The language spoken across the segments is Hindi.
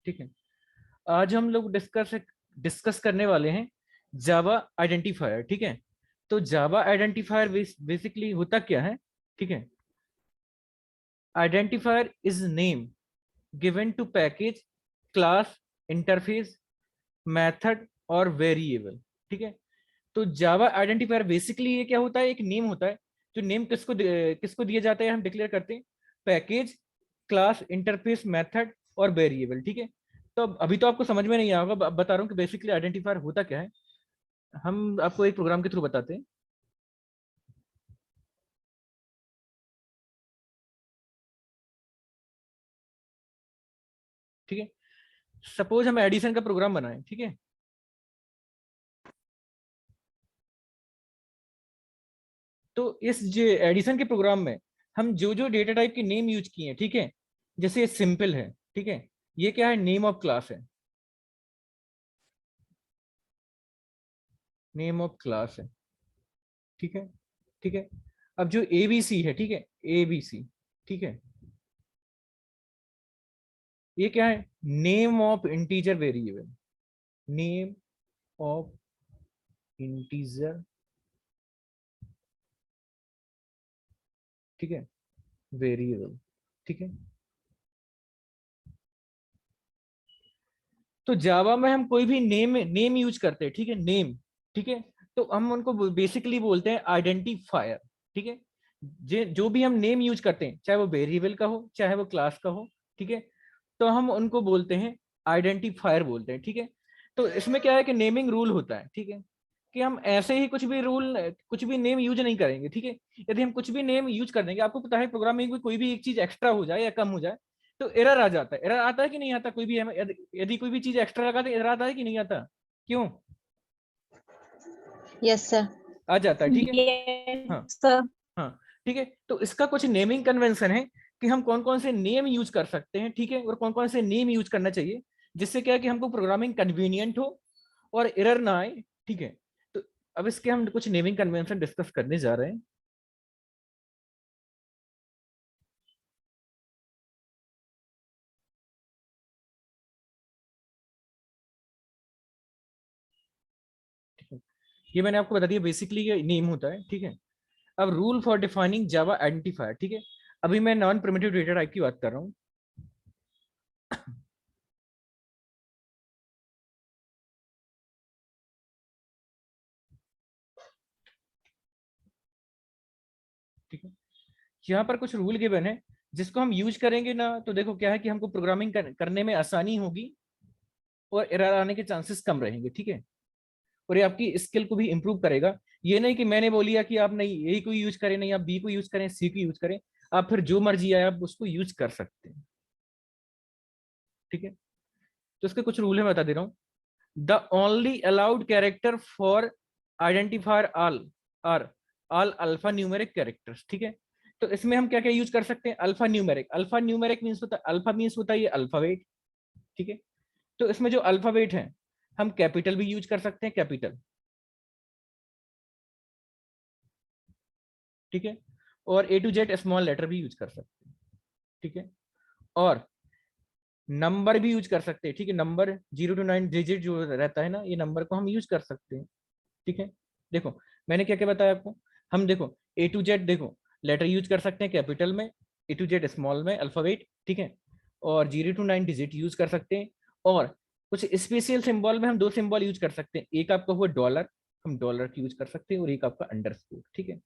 ठीक है। आज हम लोग डिस्कस करने वाले हैं जावा आइडेंटिफायर। ठीक है। तो जावा आइडेंटिफायर बेसिकली होता क्या है? ठीक है। Identifier is name given to package, class, interface, method और वेरिएबल। ठीक है। तो जावा आइडेंटिफायर बेसिकली ये क्या होता है? एक नेम होता है। जो नेम किसको दिया जाता है, हम डिक्लेयर करते हैं पैकेज, क्लास, इंटरफेस, मेथड और वेरिएबल। ठीक है। तो अभी तो आपको समझ में नहीं आएगा, बता रहा हूँ कि बेसिकली आइडेंटिफायर होता क्या है। हम आपको एक प्रोग्राम के थ्रू बताते हैं। ठीक है। सपोज हम एडिशन का प्रोग्राम बनाएं। ठीक है। तो इस जो एडिशन के प्रोग्राम में हम जो जो डेटा टाइप के नेम यूज किए हैं, ठीक है, जैसे सिंपल है। ठीक है। ये क्या है? नेम ऑफ क्लास है। नेम ऑफ क्लास है। ठीक है। ठीक है। अब जो एबीसी है, ठीक है, एबीसी, ठीक है, ये क्या है? Name of integer variable. Name of integer, ठीक है, वेरिएबल। ठीक है। तो जावा में हम कोई भी नेम नेम यूज करते हैं, ठीक है, नेम। ठीक है। तो हम उनको बेसिकली बोलते हैं आइडेंटिफायर। ठीक है। जो भी हम नेम यूज करते हैं, चाहे वो वेरिएबल का हो चाहे वो क्लास का हो, ठीक है, तो हम उनको बोलते हैं आइडेंटिफायर बोलते हैं। ठीक है। तो इसमें क्या है कि नेमिंग रूल होता है। ठीक है। कि हम ऐसे ही कुछ भी नेम यूज नहीं करेंगे। ठीक है। यदि हम कुछ भी नेम यूज कर देंगे, आपको पता है प्रोग्रामिंग में कोई भी एक चीज एक्स्ट्रा हो जाए या कम हो जाए तो एरर आ जाता है। एरर आता है कि नहीं आता? कोई भी यदि कोई भी चीज एक्स्ट्रा लगा दे, एरर आता है कि नहीं आता? क्यों? Yes sir. आ जाता है। ठीक है। हाँ। Yes sir. हाँ। ठीक है। तो इसका कुछ नेमिंग कन्वेंशन है कि हम कौन कौन से नेम यूज कर सकते हैं, ठीक है, और कौन कौन से नेम यूज करना चाहिए, जिससे क्या है कि हमको प्रोग्रामिंग कन्वीनियंट हो और एरर ना आए। ठीक है। तो अब इसके हम कुछ नेमिंग कन्वेंशन डिस्कस करने जा रहे हैं। ठीक है। ये मैंने आपको बता दिया बेसिकली ये नेम होता है। ठीक है। अब rule for defining Java identifier. ठीक है। अभी मैं नॉन प्रिमिटिव डेटा टाइप की बात कर रहा हूँ। ठीक है। यहाँ पर कुछ रूल गिवन है जिसको हम यूज करेंगे ना, तो देखो क्या है कि हमको प्रोग्रामिंग करने में आसानी होगी और एरर आने के चांसेस कम रहेंगे। ठीक है। और ये आपकी स्किल को भी इंप्रूव करेगा। ये नहीं कि मैंने बोलिया कि आप नहीं ए को यूज करें, नहीं आप बी को यूज करें, सी को यूज करें। आप फिर जो मर्जी आए आप उसको यूज कर सकते हैं। ठीक है। तो इसके कुछ रूल है, बता दे रहा हूँ। The only allowed character for identifier all are all alphanumeric characters. ठीक है। तो इसमें हम क्या क्या यूज कर सकते हैं? Alpha numeric. Alpha numeric means होता है, अल्फा मीन्स होता है ये अल्फाबेट। ठीक है। तो इसमें जो अल्फाबेट है, हम कैपिटल भी यूज कर सकते हैं, कैपिटल। ठीक है। और ए टू जेड स्मॉल लेटर भी यूज कर सकते हैं। ठीक है। और नंबर भी यूज कर सकते हैं। ठीक है। नंबर 0 to 9 डिजिट जो रहता है ना, ये नंबर को हम यूज कर सकते हैं। ठीक है। देखो मैंने क्या क्या बताया आपको। हम देखो ए टू जेड, देखो लेटर यूज कर सकते हैं कैपिटल में, ए टू जेड स्मॉल में अल्फाबेट। ठीक है। और 0 to 9 डिजिट यूज कर सकते हैं। और कुछ स्पेशल सिंबल में हम दो सिंबल यूज कर सकते हैं। एक आपका हुआ डॉलर, हम डॉलर की यूज कर सकते हैं, और एक आपका अंडरस्कोर। ठीक है।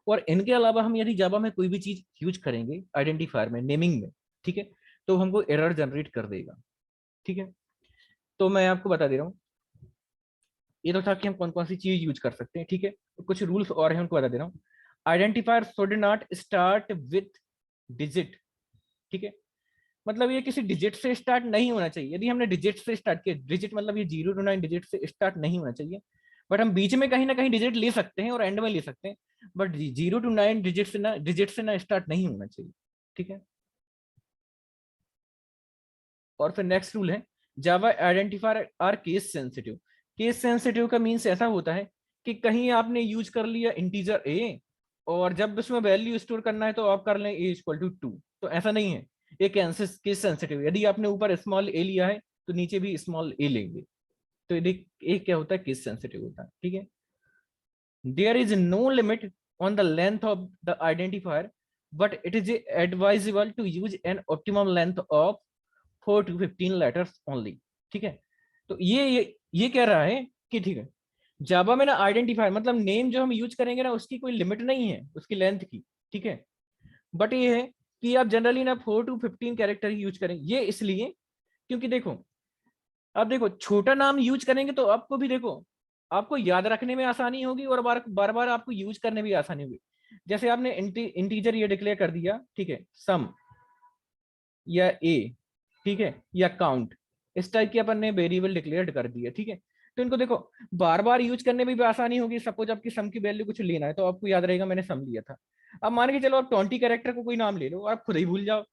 और इनके अलावा हम यदि जावा में कोई भी चीज यूज करेंगे आइडेंटिफायर में, नेमिंग में, ठीक है, तो हमको एरर जनरेट कर देगा। ठीक है। तो मैं आपको बता दे रहा हूँ, ये तो था कि हम कौन कौन सी चीज यूज कर सकते हैं। ठीक है। तो कुछ रूल्स और हैं, उनको बता दे रहा हूँ। Identifier should not start with digit. ठीक है। मतलब ये किसी डिजिट से स्टार्ट नहीं होना चाहिए। यदि हमने डिजिट से स्टार्ट किया, डिजिट मतलब ये 0 to 9 डिजिट से स्टार्ट नहीं होना चाहिए। बट हम बीच में कहीं ना कहीं डिजिट ले सकते हैं और एंड में ले सकते हैं। बट 0 to 9 डिजिट से ना स्टार्ट नहीं होना चाहिए। ठीक है। और फिर नेक्स्ट रूल है, Java identifiers are case sensitive. Case sensitive का मीन्स ऐसा होता है कि कहीं आपने यूज कर लिया इंटीजर ए, और जब उसमें वैल्यू स्टोर करना है तो आप कर लें ए इक्वल टू 2। तो ऐसा नहीं है। ये केस सेंसिटिव, यदि आपने ऊपर स्मॉल ए लिया है तो नीचे भी स्मॉल ए लेंगे, तो ये क्या होता है, केस सेंसिटिव होता है, ठीक है। There is no limit on the length of the identifier, but it is advisable to use an optimum length of 4 to 15 letters only, ठीक है। तो ये कह रहा है कि ठीक है, जावा में ना आइडेंटिफायर मतलब नेम जो हम यूज करेंगे ना उसकी कोई लिमिट नहीं है उसकी लेंथ की, ठीक है। बट ये है कि आप जनरली ना 4 to 15 कैरेक्टर यूज करें, ये इसलिए क्योंकि देखो, अब देखो छोटा नाम यूज करेंगे तो आपको भी देखो, आपको याद रखने में आसानी होगी और बार बार बार आपको यूज करने में आसानी होगी। जैसे आपने इंटीजर ये डिक्लेयर कर दिया, ठीक है, सम या ए, ठीक है, या काउंट, इस टाइप की अपन ने वेरिएबल डिक्लेयर कर दिया, ठीक है। तो इनको देखो बार बार यूज करने में भी आसानी होगी। सपोज आपकी सम की वैल्यू कुछ लेना है तो आपको याद रहेगा मैंने सम लिया था। अब मान के चलो आप 20 कैरेक्टर को कोई नाम ले लो और आप खुद ही भूल जाओ,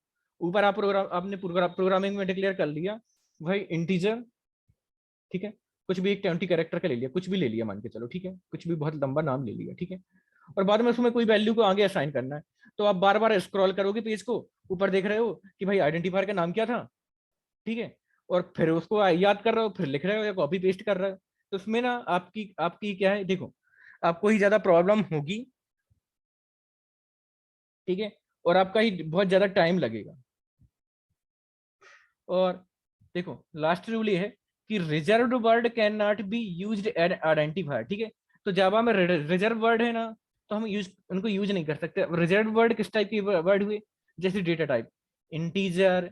ऊपर आप आपने प्रोग्रामिंग में डिक्लेयर कर लिया भाई इंटीजर, ठीक है, कुछ भी एक 20 कैरेक्टर का ले लिया, कुछ भी ले लिया मान के चलो, ठीक है, कुछ भी बहुत लंबा नाम ले लिया, ठीक है, और बाद में उसमें कोई वैल्यू को आगे असाइन करना है, तो आप बार बार स्क्रॉल करोगे पेज को, ऊपर देख रहे हो कि भाई आइडेंटिफायर का नाम क्या था, ठीक है, और फिर उसको याद कर रहे हो, फिर लिख रहे हो या कॉपी पेस्ट कर रहे हो, तो उसमें ना आपकी आपकी क्या है, देखो आपको ही ज्यादा प्रॉब्लम होगी, ठीक है, और आपका ही बहुत ज्यादा टाइम लगेगा। और देखो लास्ट रूल ये है कि reserved word can not be used as identifier, ठीक है। तो जावा में रिजर्व वर्ड है ना, तो हम यूज उनको यूज नहीं कर सकते। रिजर्व वर्ड किस टाइप के वर्ड हुए, जैसे data type integer,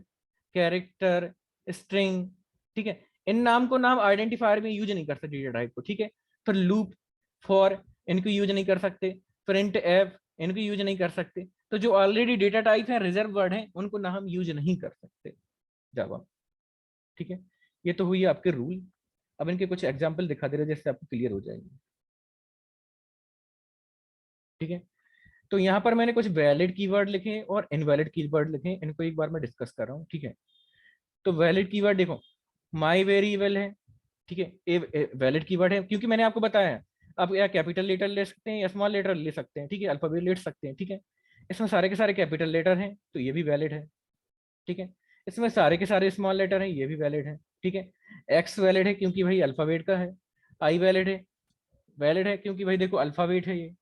character, string, ठीक है, इन नाम को नाम आइडेंटिफायर में यूज नहीं कर सकते डेटा टाइप को, ठीक है। फिर लूप, फॉर, इनको यूज नहीं कर सकते, प्रिंट एफ, इनको यूज नहीं कर सकते। तो जो ऑलरेडी डेटा टाइप है, रिजर्व वर्ड है, उनको ना हम यूज नहीं कर सकते जावा, ठीक है। ये तो हुई आपके रूल। अब इनके कुछ एग्जांपल दिखा दे रहे जिससे आपको क्लियर हो जाएंगे, ठीक है। तो यहाँ पर मैंने कुछ वैलिड कीवर्ड लिखे और इनवैलिड कीवर्ड लिखे, इनको एक बार मैं डिस्कस कर रहा हूँ, ठीक है। तो वैलिड कीवर्ड देखो, माई वेरिएबल है, ठीक है, ये वैलिड कीवर्ड है क्योंकि मैंने आपको बताया है आप या कैपिटल लेटर ले सकते हैं या स्मॉल लेटर ले सकते हैं, ठीक है, अल्फाबेट ले सकते हैं, ठीक है। इसमें सारे के सारे कैपिटल लेटर हैं तो ये भी वैलिड है, ठीक है। इसमें सारे के सारे स्मॉल लेटर हैं, ये भी वैलिड है, ठीक है। एक्स वैलिड है क्योंकि भाई अल्फाबेट का है। आई वैलिड है क्योंकि भाई देखो अल्फाबेट है ये।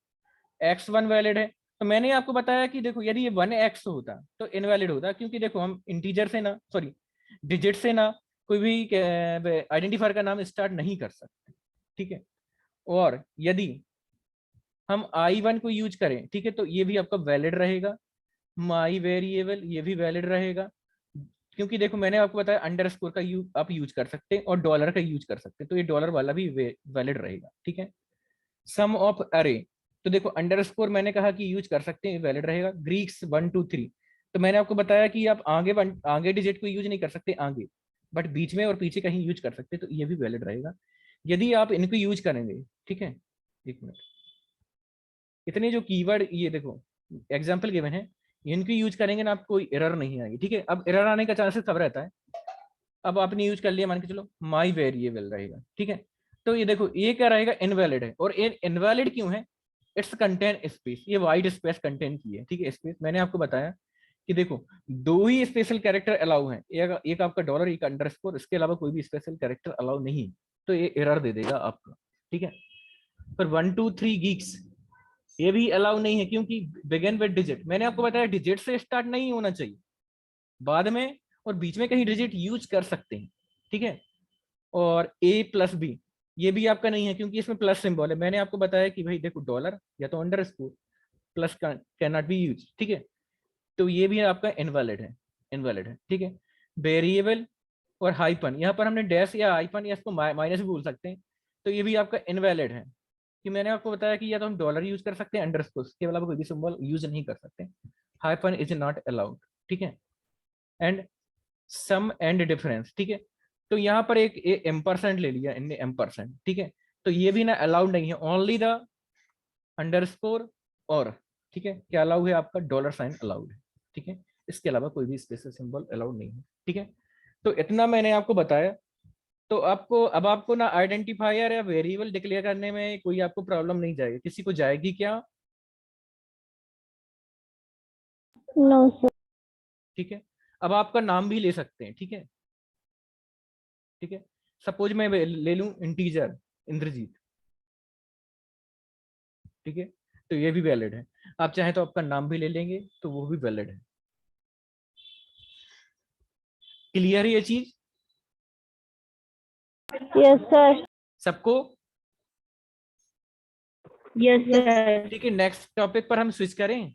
एक्स वन वैलिड है। तो मैंने आपको बताया कि देखो यदि ये 1x होता तो इनवैलिड होता, क्योंकि देखो हम इंटीजर से ना, सॉरी, डिजिट से ना कोई भी आइडेंटिफायर का नाम स्टार्ट नहीं कर सकते, ठीक है। और यदि हम आई1 को यूज करें, ठीक है, तो ये भी आपका वैलिड रहेगा। माई वेरिएबल ये भी वैलिड रहेगा, क्योंकि देखो मैंने आपको बताया अंडरस्कोर का आप यूज कर सकते हैं और डॉलर का यूज कर सकते हैं, तो ये डॉलर वाला भी वैलिड रहेगा, ठीक है। सम ऑफ अरे, तो देखो अंडरस्कोर मैंने कहा कि यूज कर सकते हैं, वैलिड रहेगा। ग्रीक्स 1 2 3, तो मैंने आपको बताया कि आप आगे डिजिट को यूज नहीं कर सकते आगे, बट बीच में और पीछे कहीं यूज कर सकते, तो ये भी वैलिड रहेगा यदि आप इनको यूज करेंगे, ठीक है। एक मिनट, इतने जो कीवर्ड ये देखो एग्जाम्पल गिवन है, इनको यूज करेंगे ना आपको कोई एरर नहीं आएगी, ठीक है। अब एरर आने का चांसेस सब रहता है। अब आपने यूज कर लिया, मान के चलो माई वेरिएबल रहेगा, ठीक है। तो ये देखो ये क्या रहेगा, इनवैलिड है। और ये इनवैलिड क्यों है, इट्स कंटेन स्पेस, ये वाइड स्पेस कंटेन की है, ठीक है। स्पेस मैंने आपको बताया कि देखो दो ही स्पेशल कैरेक्टर अलाउ हैं, एक आपका डॉलर, एक अंडरस्कोर, इसके अलावा कोई भी स्पेशल कैरेक्टर अलाउ नहीं, तो ये एरर दे देगा आपका, ठीक है। पर 1 2 3 गीक्स ये भी अलाउ नहीं है क्योंकि बिगिन विद डिजिट, मैंने आपको बताया डिजिट से स्टार्ट नहीं होना चाहिए, बाद में और बीच में कहीं डिजिट यूज कर सकते हैं, ठीक है। और A+B ये भी आपका नहीं है क्योंकि इसमें प्लस सिंबल है। मैंने आपको बताया कि भाई देखो डॉलर या तो underscore, plus can not B use, ठीक है। तो ये भी आपका इनवैलिड है, ठीक है। वेरिएबल और हाइपन, यहाँ पर हमने डैश या हाइपन या इसको माइनस भी बोल सकते हैं, तो ये भी आपका इनवैलिड है कि मैंने आपको बताया कि या तो हम डॉलर यूज कर सकते हैं, अंडरस्कोर के अलावा कोई भी सिंबल यूज नहीं कर सकते। हाइपन इज नॉट अलाउड, ठीक है। एंड सम एंड डिफरेंस, ठीक है। तो यहाँ पर एक एम्परसेंट ले लिया इनने, एम्परसेंट, ठीक है। तो ये भी ना अलाउड नहीं है, ओनली द अंडरस्कोर, और ठीक है क्या अलाउ है आपका, डॉलर साइन अलाउड है, ठीक है। इसके अलावा कोई भी स्पेशल सिंबल अलाउड नहीं है, ठीक है। तो इतना मैंने आपको बताया। तो आपको अब आपको ना आइडेंटिफायर या वेरिएबल डिक्लेयर करने में कोई आपको प्रॉब्लम नहीं जाएगी, किसी को जाएगी क्या? No sir. ठीक है। अब आपका नाम भी ले सकते हैं, ठीक है, ठीक है। सपोज मैं ले लूं इंटीजर इंद्रजीत, ठीक है, तो ये भी वैलिड है। आप चाहें तो आपका नाम भी ले लेंगे तो वो भी वैलिड है। क्लियर है ये चीज यस सर। सबको? Yes sir. ठीक है, नेक्स्ट टॉपिक पर हम स्विच करें।